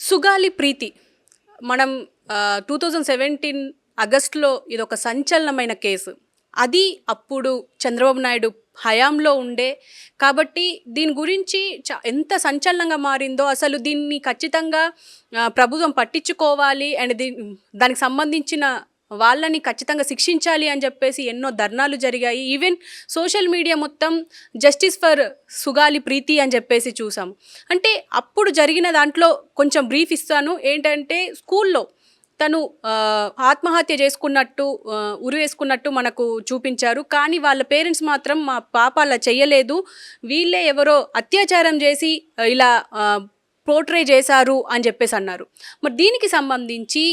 సుగాలి ప్రీతి మనం 2017 ఆగస్టులో ఇదొక సంచలనమైన కేసు. అది అప్పుడు చంద్రబాబు నాయుడు హయాంలో ఉండే. కాబట్టి దీని గురించి ఎంత సంచలనంగా మారిందో, అసలు దీన్ని ఖచ్చితంగా ప్రభుత్వం పట్టించుకోవాలి అండ్ దానికి సంబంధించిన వాళ్ళని ఖచ్చితంగా శిక్షించాలి అని చెప్పేసి ఎన్నో ధర్నాలు జరిగాయి. ఈవెన్ సోషల్ మీడియా మొత్తం జస్టిస్ ఫర్ సుగాలి ప్రీతి అని చెప్పేసి చూసాము. అంటే అప్పుడు జరిగిన దాంట్లో కొంచెం బ్రీఫ్ ఇస్తాను. ఏంటంటే స్కూల్లో తను ఆత్మహత్య చేసుకున్నట్టు ఉరివేసుకున్నట్టు మనకు చూపించారు. కానీ వాళ్ళ పేరెంట్స్ మాత్రం మా పాప అలా చెయ్యలేదు, వీళ్ళే ఎవరో అత్యాచారం చేసి ఇలా పోర్ట్రే చేశారు అని చెప్పేసి అన్నారు. మరి దీనికి సంబంధించి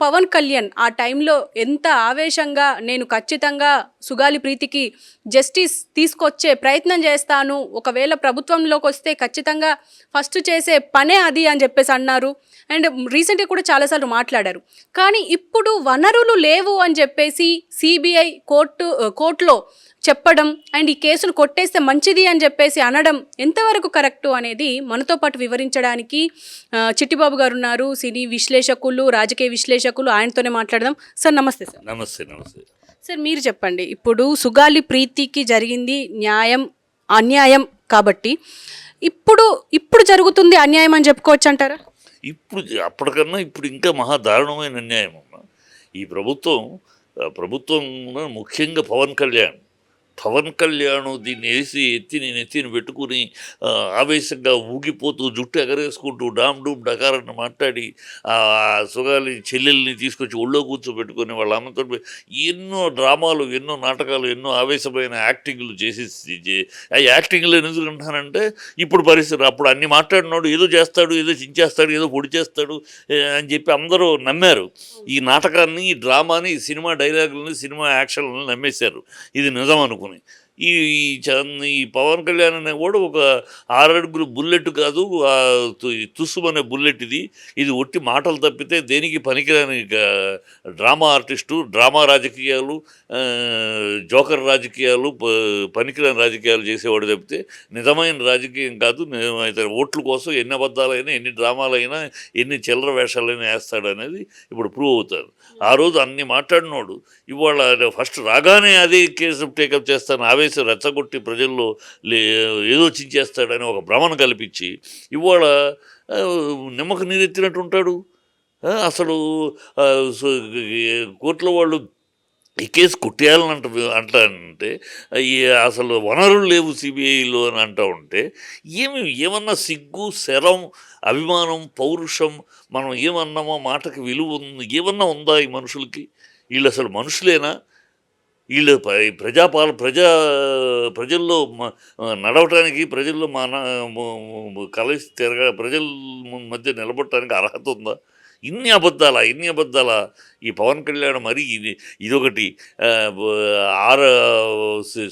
పవన్ కళ్యాణ్ ఆ టైంలో ఎంత ఆవేశంగా నేను ఖచ్చితంగా సుగాలి ప్రీతికి జస్టిస్ తీసుకొచ్చే ప్రయత్నం చేస్తాను, ఒకవేళ ప్రభుత్వంలోకి వస్తే ఖచ్చితంగా ఫస్ట్ చేసే పనే అది అని చెప్పేసి అన్నారు. అండ్ రీసెంట్గా కూడా చాలాసార్లు మాట్లాడారు. కానీ ఇప్పుడు వనరులు లేవు అని చెప్పేసి సిబిఐ కోర్టులో చెప్పడం అండ్ ఈ కేసును కొట్టేస్తే మంచిది అని చెప్పేసి అనడం ఎంతవరకు కరెక్టు అనేది మనతో పాటు వివరించడానికి చిట్టిబాబు గారు ఉన్నారు. సినీ విశ్లేషకులు, రాజకీయ విశ్లేషకులు, ఆయనతోనే మాట్లాడదాం. సార్ నమస్తే. సార్ నమస్తే. సార్ మీరు చెప్పండి, ఇప్పుడు సుగాలి ప్రీతికి జరిగింది న్యాయం అన్యాయం కాబట్టి ఇప్పుడు జరుగుతుంది అన్యాయం అని చెప్పుకోవచ్చు అంటారా? ఇప్పుడు అప్పటికన్నా ఇప్పుడు ఇంకా మహా దారుణమైన అన్యాయం అమ్మా. ఈ ప్రభుత్వం ముఖ్యంగా పవన్ కళ్యాణ్ దీన్ని నేను ఎత్తిని పెట్టుకుని ఆవేశంగా ఊగిపోతూ జుట్టు ఎగరేసుకుంటూ డామ్ డూమ్ డకారని మాట్లాడి సుగాలి చెల్లెల్ని తీసుకొచ్చి ఒళ్ళో కూర్చోబెట్టుకుని వాళ్ళ అమ్మతో ఎన్నో డ్రామాలు, ఎన్నో నాటకాలు, ఎన్నో ఆవేశమైన యాక్టింగ్లు చేసేసి ఆ యాక్టింగ్లు ఎందుకు అంటానంటే ఇప్పుడు పరిస్థితి అప్పుడు అన్ని మాట్లాడినాడు ఏదో చేస్తాడు, ఏదో చించేస్తాడు, ఏదో పొడి చేస్తాడు అని చెప్పి అందరూ నమ్మారు. ఈ నాటకాన్ని, ఈ డ్రామాని, ఈ సినిమా డైలాగులని, సినిమా యాక్షన్లను నమ్మేశారు. ఇది నిజం అనుకుని ఈ పవన్ కళ్యాణ్ అనే కూడా ఒక 6 అడుగులు బుల్లెట్ కాదు, తుస్సుమనే బుల్లెట్. ఇది ఒట్టి మాటలు తప్పితే దేనికి పనికిరాని డ్రామా ఆర్టిస్టు, డ్రామా రాజకీయాలు, జోకర్ రాజకీయాలు, పనికిరాని రాజకీయాలు చేసేవాడు తప్పితే నిజమైన రాజకీయం కాదు. నిజమైతే ఓట్ల కోసం ఎన్ని అబద్ధాలైనా, ఎన్ని డ్రామాలైనా, ఎన్ని చిల్లర వేషాలైనా వేస్తాడు అనేది ఇప్పుడు ప్రూవ్ అవుతారు. ఆ రోజు అన్ని మాట్లాడినోడు ఇవాళ ఫస్ట్ రాగానే అదే కేసు టేకప్ చేస్తాను ఆవేశం రెచ్చగొట్టి ప్రజల్లో ఏదో చించేస్తాడని ఒక భ్రమను కల్పించి ఇవాళ నిమ్మకు నీరెత్తినట్టు ఉంటాడు. అసలు కోర్టులో వాళ్ళు ఈ కేసు కొట్టేయాలని అంటానంటే అసలు వనరులు లేవు సిబిఐలో అని అంటూ ఉంటే ఏమన్నా సిగ్గు, శరం, అభిమానం, పౌరుషం, మనం ఏమన్నామో మాటకి విలువ ఏమన్నా ఉందా ఈ మనుషులకి? వీళ్ళు అసలు మనుషులేనా? వీళ్ళు ప్రజల్లో నడవటానికి, ప్రజల్లో కలిసి ప్రజల మధ్య నిలబడటానికి అర్హత ఉందా? ఇన్ని అబద్ధాలా ఈ పవన్ కళ్యాణ్? మరి ఇదొకటి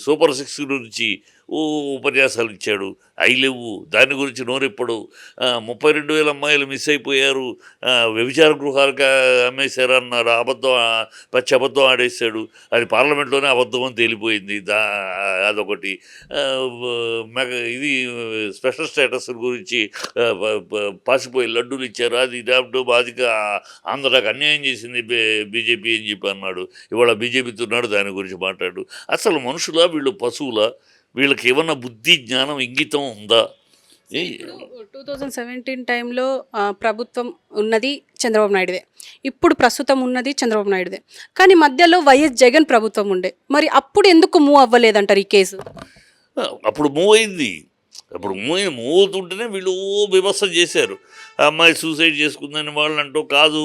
సూపర్ 6 గురించి ఉపన్యాసాలు ఇచ్చాడు, అవి లేవు. దాని గురించి నోరెప్పుడు 32,000 అమ్మాయిలు మిస్ అయిపోయారు, వ్యభిచార గృహాలుగా అమ్మేశారు అన్నాడు. పచ్చి అబద్ధం ఆడేశాడు. అది పార్లమెంట్లోనే అబద్ధం అని తేలిపోయింది. అదొకటి. ఇది స్పెషల్ స్టేటస్ గురించి పాసిపోయి లడ్డూలు ఇచ్చారు, అది బాధిగా ఆంధ్రాకి అన్యాయం చేసింది బీజేపీ అని చెప్పి అన్నాడు. ఇవాళ బీజేపీతో ఉన్నాడు, దాని గురించి మాట్లాడు. అసలు మనుషులా వీళ్ళు, పశువులా? వీళ్ళకి ఏమన్నా బుద్ధి, జ్ఞానం, ఇంగితం ఉందా? 2017 టైంలో ప్రభుత్వం ఉన్నది చంద్రబాబు నాయుడుదే, ఇప్పుడు ప్రస్తుతం ఉన్నది చంద్రబాబు నాయుడుదే. కానీ మధ్యలో వైఎస్ జగన్ ప్రభుత్వం ఉండే. మరి అప్పుడు ఎందుకు మూవ్ అవ్వలేదంటారు ఈ కేసు? అప్పుడు మూవ్ అయింది. అప్పుడు మూవ్ అవుతుంటేనే వీళ్ళు బీభత్సం చేశారు. ఆ అమ్మాయి సూసైడ్ చేసుకుందని వాళ్ళు అంటాం, కాదు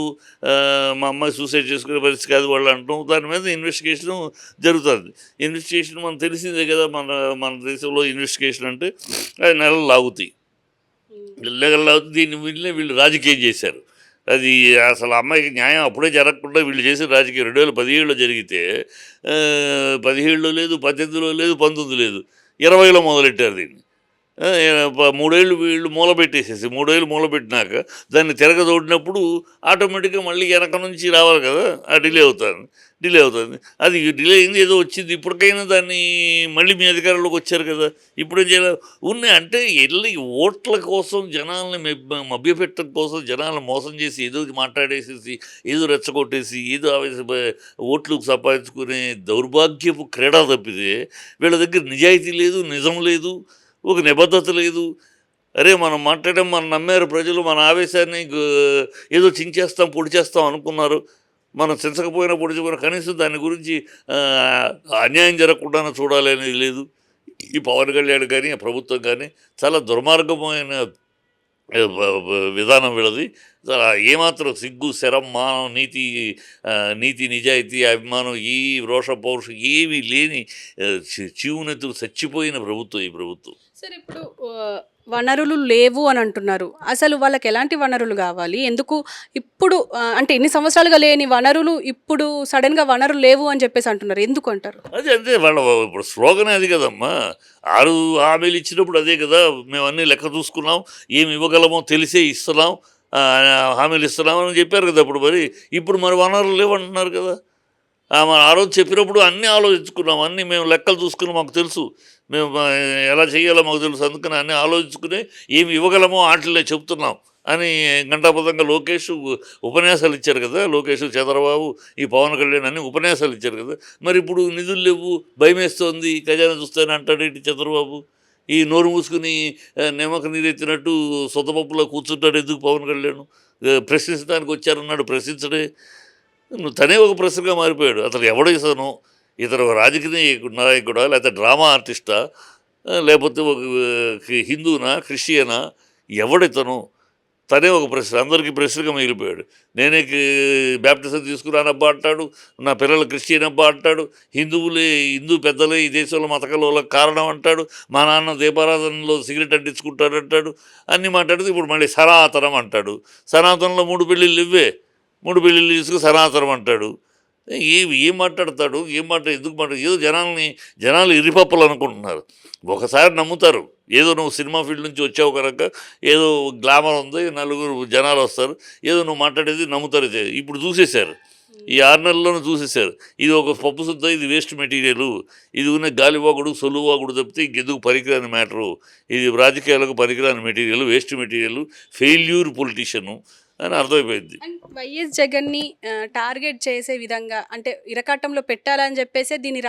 మా అమ్మాయి సూసైడ్ చేసుకునే పరిస్థితి కాదు వాళ్ళు అంటాం. దాని మీద ఇన్వెస్టిగేషన్ జరుగుతుంది. ఇన్వెస్టిగేషన్ మనకు తెలిసిందే కదా, మన దేశంలో ఇన్వెస్టిగేషన్ అంటే నెలలు లాగుతాయి. దీన్ని వీళ్ళు రాజకీయం చేశారు. అది అసలు అమ్మాయికి న్యాయం అప్పుడే జరగకుండా వీళ్ళు చేసిన రాజకీయం 2017లో జరిగితే 17లో లేదు, 18లో లేదు, 19 లేదు, 20లో మొదలెట్టారు దీన్ని. 3 ఏళ్ళు వీళ్ళు మూలబెట్టేసేసి 3 ఏళ్ళు మూలబెట్టినాక దాన్ని తిరగదోడినప్పుడు ఆటోమేటిక్గా మళ్ళీ వెనక నుంచి రావాలి కదా, ఆ డిలే అవుతుంది. డిలే అవుతుంది. అది డిలే అయింది ఏదో వచ్చింది. ఇప్పటికైనా దాన్ని మళ్ళీ మీ అధికారంలోకి వచ్చారు కదా! ఇప్పుడేం చేయాలి? ఉన్నాయి అంటే ఎళ్ళి ఓట్ల కోసం జనాల్ని మభ్యపెట్టడం కోసం జనాల్ని మోసం చేసి ఏదో మాట్లాడేసేసి, ఏదో రెచ్చగొట్టేసి, ఏదో ఓట్లు సంపాదించుకునే దౌర్భాగ్యపు క్రీడ తప్పితే వీళ్ళ దగ్గర నిజాయితీ లేదు, నిజం లేదు, ఒక నిబద్ధత లేదు. అరే! మనం మాట్లాడాం, మనం నమ్మారు ప్రజలు, మన ఆవేశాన్ని ఏదో చించేస్తాం, పొడి చేస్తాం అనుకున్నారు. మనం చించకపోయినా పొడిచిపోయినా కనీసం దాని గురించి అన్యాయం జరగకుండానే చూడాలి అనేది లేదు. ఈ పవన్ కళ్యాణ్ కానీ, ఆ ప్రభుత్వం కానీ చాలా దుర్మార్గమైన విధానం వీళ్ళది. ఏమాత్రం సిగ్గు, శరం, మానం, నీతి, నిజాయితీ, అభిమానం, ఈ రోష పౌరుషం ఏమీ లేని చీవునెత్తుకు చచ్చిపోయిన ప్రభుత్వం ఈ ప్రభుత్వం. సరే, ఇప్పుడు వనరులు లేవు అని అంటున్నారు. అసలు వాళ్ళకి ఎలాంటి వనరులు కావాలి? ఎందుకు ఇప్పుడు అంటే ఎన్ని సంవత్సరాలుగా లేని వనరులు ఇప్పుడు సడన్గా వనరులు లేవు అని చెప్పేసి అంటున్నారు. ఎందుకు అంటారు? అదే అంతే వాళ్ళ ఇప్పుడు స్లోగనే అది కదమ్మా. 6 హామీలు ఇచ్చినప్పుడు అదే కదా, మేము అన్నీ లెక్క చూసుకున్నాం, ఏమి ఇవ్వగలమో తెలిసే ఇస్తున్నాం, హామీలు ఇస్తున్నాం అని చెప్పారు కదా. ఇప్పుడు మరి వనరులు లేవంటున్నారు కదా. మనం ఆ రోజు చెప్పినప్పుడు అన్నీ ఆలోచించుకున్నాం, అన్నీ మేము లెక్కలు చూసుకుని మాకు తెలుసు, మేము ఎలా చేయాలో మాకు తెలుసు, అందుకని అన్నీ ఆలోచించుకుని ఏమి ఇవ్వగలమో వాటిల్లో చెప్తున్నాం అని గంటాపదంగా లోకేష్ ఉపన్యాసాలు ఇచ్చారు కదా. లోకేష్, చంద్రబాబు, ఈ పవన్ కళ్యాణ్ అన్ని ఉపన్యాసాలు ఇచ్చారు కదా. మరి ఇప్పుడు నిధులు లేవు, భయమేస్తోంది, ఖజానా చూస్తానని అంటాడేంటి చంద్రబాబు? ఈ నోరు మూసుకుని నిమ్మక నీరెత్తినట్టు సొంతపప్పులో కూర్చుంటాడు ఎందుకు పవన్ కళ్యాణ్? ప్రశ్నించడానికి వచ్చారన్నాడు, ప్రశ్నించడే. తనే ఒక ప్రశ్నగా మారిపోయాడు. అతను ఎవడేసాను? ఇతను రాజకీయ నాయకుడా, లేకపోతే డ్రామా ఆర్టిస్టా, లేకపోతే ఒక హిందూనా, క్రిస్టియనా, ఎవడితను? తనే ఒక ప్రశ్న, అందరికీ ప్రశ్నగా మిగిలిపోయాడు. నేనే బ్యాప్టిజం తీసుకురానబ్బా అంటాడు, నా పిల్లలు క్రిస్టియన్ అబ్బా అంటాడు, హిందూ పెద్దలే ఈ దేశంలో మతకలోలకు కారణం అంటాడు, మా నాన్న దీపారాధనలో సిగరెట్ అంటించుకుంటాడంటాడు, అన్నీ మాట్లాడితే ఇప్పుడు మళ్ళీ సనాతనం అంటాడు. సనాతనంలో 3 పెళ్ళిళ్ళు ఇవ్వే, 3 పెళ్ళిళ్ళు తీసుకు సనాతనం అంటాడు. ఏం మాట్లాడతాడు? ఎందుకు మాట్లాడు? ఏదో జనాలు ఇరిపప్పలు అనుకుంటున్నారు. ఒకసారి నమ్ముతారు, ఏదో నువ్వు సినిమా ఫీల్డ్ నుంచి వచ్చావు కనుక ఏదో గ్లామర్ ఉంది, నలుగురు జనాలు వస్తారు, ఏదో నువ్వు మాట్లాడేది నమ్ముతారు. ఇప్పుడు చూసేశారు, ఈ 6 నెలల్లోనూ చూసేశారు. ఇది ఒక పప్పు శుద్ధ, ఇది వేస్ట్ మెటీరియల్, ఇది ఉన్న గాలివాగుడు, సొల్లువాగుడు తప్పితే ఇంకెందుకు పనికిరాని మ్యాటరు, ఇది రాజకీయాలకు పనికిరాని material, waste material, failure politician అని అర్థమైపోయింది. అండ్ వైఎస్ జగన్ని టార్గెట్ చేసే విధంగా అంటే ఇరకాటంలో పెట్టాలని చెప్పేసి దీన్ని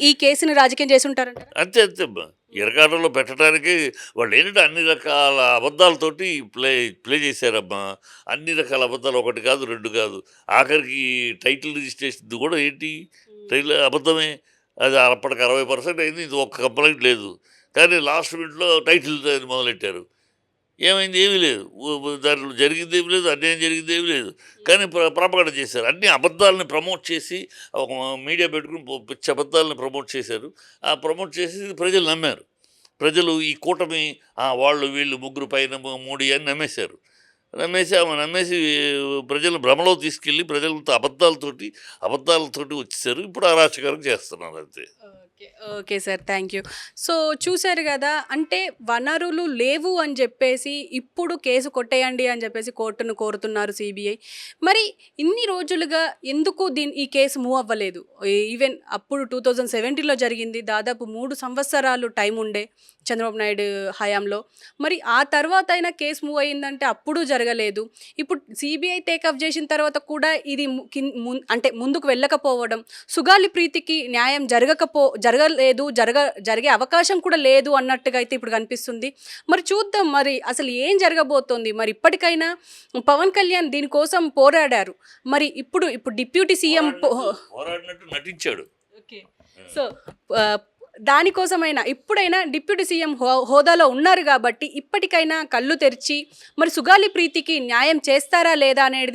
ఈ కేసుని రాజకీయం చేసి ఉంటారంట. అంతే అమ్మా. ఇరకాటంలో పెట్టడానికి వాళ్ళు ఏంటంటే అన్ని రకాల అబద్ధాలతోటి ప్లే చేశారమ్మా. అన్ని రకాల అబద్ధాలు, 1 కాదు 2 కాదు. ఆఖరికి టైటిల్ రిజిస్ట్రేషన్ కూడా ఏంటి, టైటిల్ అబద్ధమే. అది అప్పటికి 60% అయింది, ఇది ఒక్క కంప్లైంట్ లేదు. కానీ లాస్ట్ మినిట్లో టైటిల్ మొదలెట్టారు. ఏమైంది? ఏమీ లేదు. దాంట్లో జరిగింది ఏమి లేదు, అన్యాయం జరిగింది ఏమి లేదు. కానీ ప్రాపగండ చేశారు. అన్ని అబద్ధాలని ప్రమోట్ చేసి ఒక మీడియా పెట్టుకుని పిచ్చి అబద్ధాలని ప్రమోట్ చేశారు. ఆ ప్రమోట్ చేసి ప్రజలు నమ్మారు. ప్రజలు ఈ కూటమి వాళ్ళు వీళ్ళు ముగ్గురు పైన మోడీ అని నమ్మేశారు. నమ్మేసి ప్రజలు భ్రమలో తీసుకెళ్ళి ప్రజలతో అబద్ధాలతోటి వచ్చేసారు. ఇప్పుడు అరాచకారం చేస్తున్నారు అంతే. Okay sir, thank you. So చూశారు కదా, అంటే వనరులు లేవు అని చెప్పేసి ఇప్పుడు కేసు కొట్టేయండి అని చెప్పేసి కోర్టును కోరుతున్నారు సిబిఐ. మరి ఇన్ని రోజులుగా ఎందుకు ఈ కేసు మూవ్ అవ్వలేదు? ఈవెన్ అప్పుడు 2017లో జరిగింది, దాదాపు 3 సంవత్సరాలు టైం ఉండే చంద్రబాబు నాయుడు హయాంలో. మరి ఆ తర్వాత అయినా కేసు మూవ్ అయ్యిందంటే అప్పుడు జరగలేదు. ఇప్పుడు సిబిఐ టేకప్ చేసిన తర్వాత కూడా ఇది అంటే ముందుకు వెళ్ళకపోవడం, సుగాలి ప్రీతికి న్యాయం జరిగే అవకాశం కూడా లేదు అన్నట్టుగా అయితే ఇప్పుడు కనిపిస్తుంది. మరి చూద్దాం మరి అసలు ఏం జరగబోతోంది. మరి ఇప్పటికైనా పవన్ కళ్యాణ్ దీనికోసం పోరాడారు. మరి ఇప్పుడు డిప్యూటీ సీఎం పోరాడినట్టు నటించాడు. ఓకే, సో దానికోసమైనా ఇప్పుడైనా డిప్యూటీ సీఎం హోదాలో ఉన్నారు కాబట్టి ఇప్పటికైనా కళ్ళు తెరిచి మరి సుగాలి ప్రీతికి న్యాయం చేస్తారా లేదా అనేది